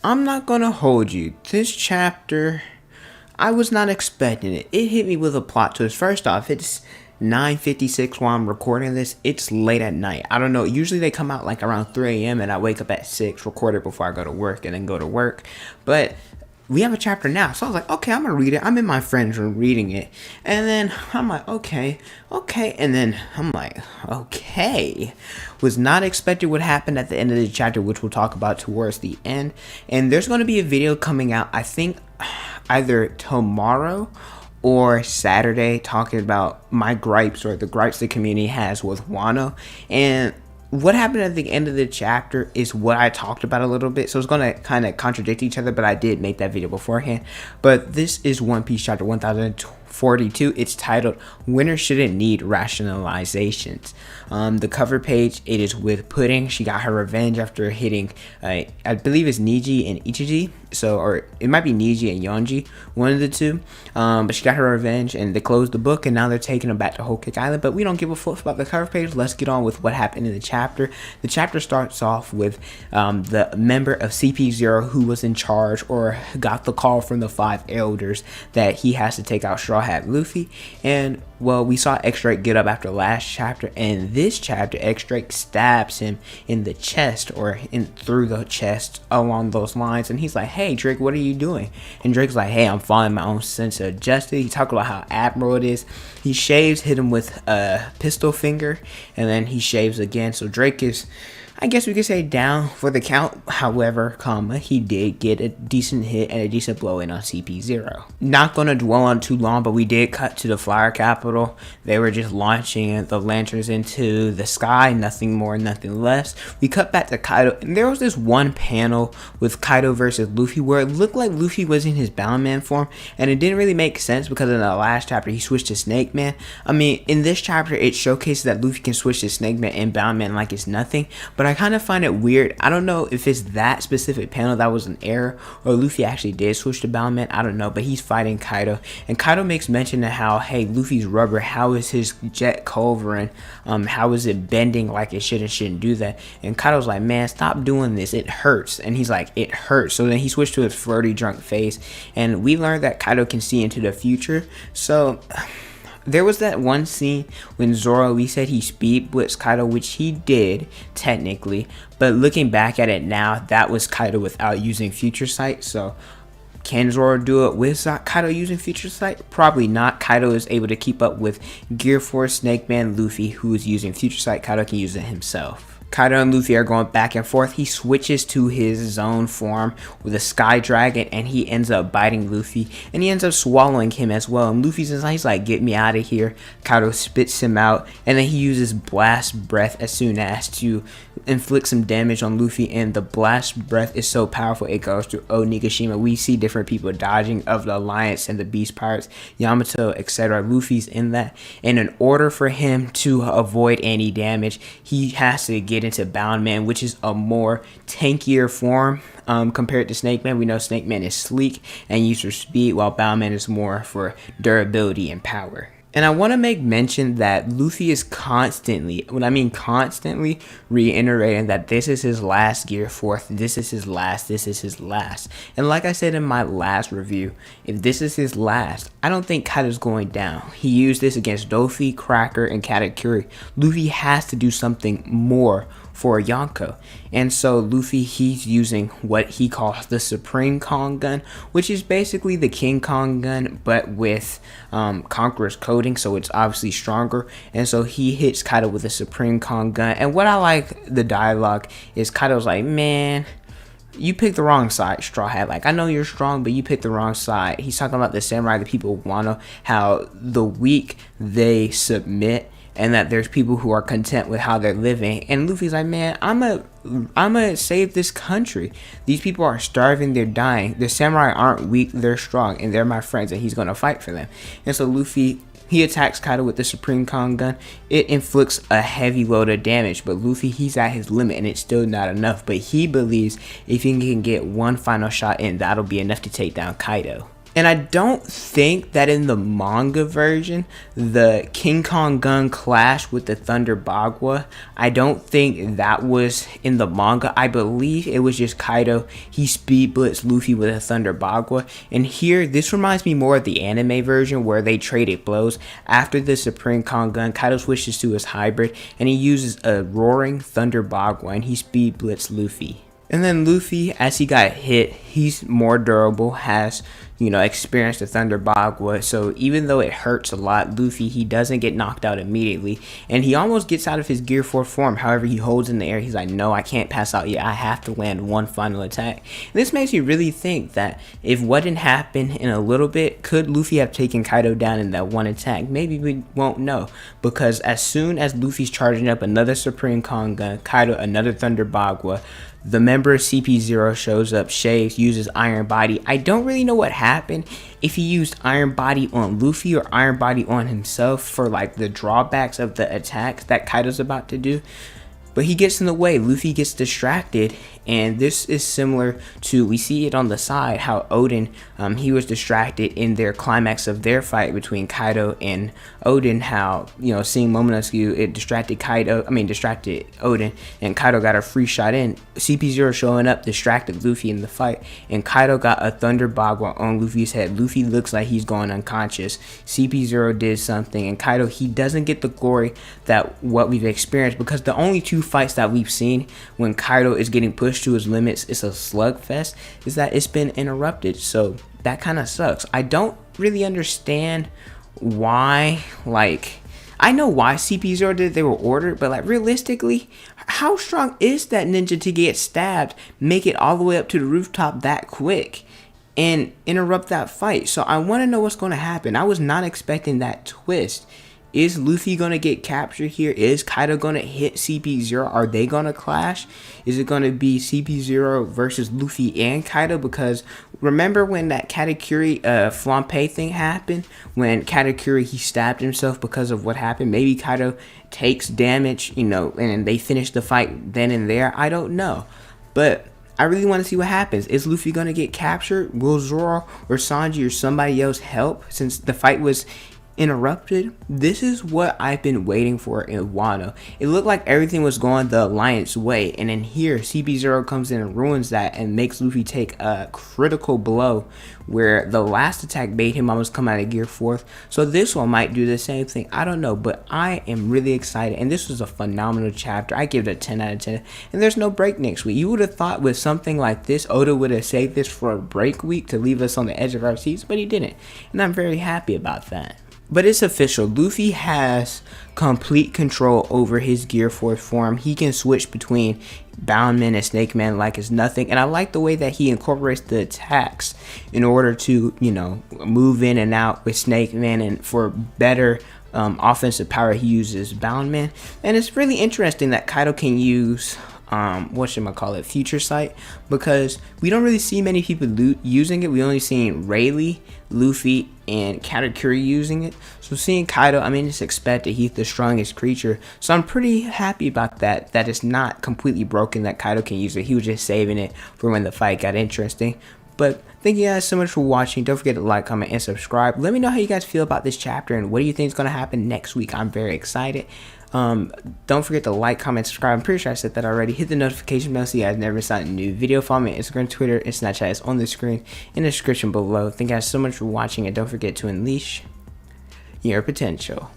I'm not gonna hold you. This chapter, I was not expecting it. It hit me with a plot twist. First off, it's 9:56 while I'm recording this. It's late at night. I don't know. Usually they come out like around 3 a.m. and I wake up at 6, record it before I go to work, and then go to work. But we have a chapter now, so I was like, okay, I'm gonna read it. I'm in my friend's room reading it, and then I'm like, okay, and then I'm like, okay. Was not expecting what happened at the end of the chapter, which we'll talk about towards the end. And there's gonna be a video coming out, I think, either tomorrow or Saturday, talking about my gripes, or the gripes the community has with Wano. And what happened at the end of the chapter is what I talked about a little bit, so it's going to kind of contradict each other, but I did make that video beforehand. But this is One Piece chapter 1042. It's titled Winter Shouldn't Need Rationalizations. The cover page, it is with Pudding. She got her revenge after hitting, I believe it's Niji and Ichiji, or it might be Niji and Yonji, one of the two. But she got her revenge, and they closed the book, and now they're taking them back to Whole Cake Island. But we don't give a fuck about the cover page. Let's get on with what happened in the chapter. The chapter starts off with the member of CP0 who was in charge, or got the call from the 5 elders that he has to take out Straw Hat Luffy. And well, we saw X-Drake get up after last chapter, and this chapter X-Drake stabs him in the chest, or through the chest, along those lines. And he's like, hey Drake, what are you doing? And Drake's like, hey, I'm following my own sense of justice. He talked about how admirable it is. He shaves, hit him with a pistol finger, and then he shaves again. So Drake is, I guess we could say, down for the count. However, he did get a decent hit and a decent blow in on CP0. Not going to dwell on too long, but we did cut to the Flower Capital. They were just launching the lanterns into the sky, nothing more, nothing less. We cut back to Kaido, and there was this one panel with Kaido versus Luffy where it looked like Luffy was in his boundman form, and it didn't really make sense because in the last chapter he switched to snakeman. I mean, in this chapter it showcases that Luffy can switch to snakeman and boundman like it's nothing, but I kind of find it weird. I don't know if it's that specific panel that was an error, or Luffy actually did switch to boundman. I don't know, but he's fighting Kaido, and Kaido makes mention of how, hey, Luffy's rubber, how is his jet culverin, how is it bending like it shouldn't do that? And Kaido's like, man, stop doing this, it hurts. And he's like, it hurts. So then he switched to his flirty drunk face, and we learned that Kaido can see into the future. So there was that one scene when Zoro, we said he speed blitzed Kaido, which he did technically, but looking back at it now, that was Kaido without using future sight. So can Zoro do it with Kaido using future sight? Probably not. Kaido is able to keep up with Gear Force, Snakeman, Luffy, who is using future sight. Kaido can use it himself. Kaido and Luffy are going back and forth. He switches to his zone form with a Sky Dragon, and he ends up biting Luffy, and he ends up swallowing him as well. And Luffy's inside, he's like, get me out of here. Kaido spits him out, and then he uses Blast Breath as soon as to inflict some damage on Luffy, and the Blast Breath is so powerful it goes through Onigashima. We see different people dodging of the Alliance and the Beast Pirates, Yamato, etc. Luffy's in that, and in order for him to avoid any damage, he has to get into Boundman, which is a more tankier form compared to Snakeman. We know Snakeman is sleek and used for speed, while Boundman is more for durability and power. And I want to make mention that Luffy is constantly, when I mean constantly, reiterating that this is his last Gear Force, this is his last, this is his last. And like I said in my last review, if this is his last, I don't think Kaido's going down. He used this against Dofi, Cracker, and Katakuri. Luffy has to do something more for Yonko. And so Luffy, he's using what he calls the Supreme Kong gun, which is basically the King Kong gun but with Conqueror's coating, so it's obviously stronger. And so he hits Kaido with a Supreme Kong gun, and what I like the dialogue is Kaido's like, man, you picked the wrong side, Straw Hat. Like, I know you're strong, but you picked the wrong side. He's talking about the samurai, the people want how the weak, they submit, and that there's people who are content with how they're living. And Luffy's like, man, I'm gonna save this country. These people are starving, they're dying. The samurai aren't weak, they're strong, and they're my friends, and he's gonna fight for them. And so Luffy, he attacks Kaido with the Supreme Kong gun. It inflicts a heavy load of damage, but Luffy, he's at his limit, and it's still not enough. But he believes if he can get one final shot in, that'll be enough to take down Kaido. And I don't think that in the manga version, the King Kong gun clash with the Thunder Bagua, I don't think that was in the manga. I believe it was just Kaido. He speed blitzed Luffy with a Thunder Bagua. And here, this reminds me more of the anime version where they traded blows. After the Supreme Kong gun, Kaido switches to his hybrid and he uses a roaring Thunder Bagua and he speed blitzed Luffy. And then Luffy, as he got hit, he's more durable, has, experienced the Thunder Bagua. So even though it hurts a lot, Luffy, he doesn't get knocked out immediately. And he almost gets out of his Gear 4 form. However, he holds in the air. He's like, no, I can't pass out yet. I have to land one final attack. And this makes me really think that if what didn't happen in a little bit, could Luffy have taken Kaido down in that one attack? Maybe we won't know. Because as soon as Luffy's charging up another Supreme Kong gun, Kaido another Thunder Bagua, the member of CP0 shows up, shaves, uses Iron Body. I don't really know what happened, if he used Iron Body on Luffy or Iron Body on himself for like the drawbacks of the attacks that Kaido's about to do. But he gets in the way, Luffy gets distracted, and this is similar to, we see it on the side, how Odin, he was distracted in their climax of their fight between Kaido and Odin, how, seeing Momonosuke, it distracted Odin, and Kaido got a free shot in. CP0 showing up distracted Luffy in the fight, and Kaido got a Thunder Bagua on Luffy's head. Luffy looks like he's going unconscious. CP0 did something, and Kaido, he doesn't get the glory that what we've experienced, because the only two fights that we've seen when Kaido is getting pushed to his limits, it's a slugfest, is that it's been interrupted. So that kind of sucks. I don't really understand why, I know why CP0 did, they were ordered, but realistically, how strong is that ninja to get stabbed, make it all the way up to the rooftop that quick, and interrupt that fight? So I want to know what's going to happen. I was not expecting that twist. Is Luffy going to get captured here? Is Kaido going to hit CP0? Are they going to clash? Is it going to be CP0 versus Luffy and Kaido? Because remember when that Katakuri Flampe thing happened? When Katakuri, he stabbed himself because of what happened? Maybe Kaido takes damage, and they finish the fight then and there. I don't know. But I really want to see what happens. Is Luffy going to get captured? Will Zoro or Sanji or somebody else help since the fight was interrupted? This is what I've been waiting for in Wano. It looked like everything was going the Alliance way, and then here CP0 comes in and ruins that and makes Luffy take a critical blow where the last attack made him almost come out of Gear 4. So this one might do the same thing. I don't know, but I am really excited, and this was a phenomenal chapter. I give it a 10 out of 10, and there's no break next week. You would have thought with something like this, Oda would have saved this for a break week to leave us on the edge of our seats, but he didn't, and I'm very happy about that. But it's official. Luffy has complete control over his Gear 4 form. He can switch between boundman and snakeman like it's nothing. And I like the way that he incorporates the attacks in order to, move in and out with snakeman, and for better offensive power, he uses boundman. And it's really interesting that Kaido can use future sight, because we don't really see many people using it. We only seen Rayleigh, Luffy, and Katakuri using it. So seeing Kaido, it's expected. He's the strongest creature, so I'm pretty happy about that it's not completely broken, that Kaido can use it. He was just saving it for when the fight got interesting. But thank you guys so much for watching. Don't forget to like, comment, and subscribe. Let me know how you guys feel about this chapter and what do you think is going to happen next week. I'm very excited. Don't forget to like, comment, subscribe. I'm pretty sure I said that already. Hit the notification bell so you guys never miss out on a new video. Follow me on Instagram, Twitter, and Snapchat. It's on the screen in the description below. Thank you guys so much for watching, and don't forget to unleash your potential.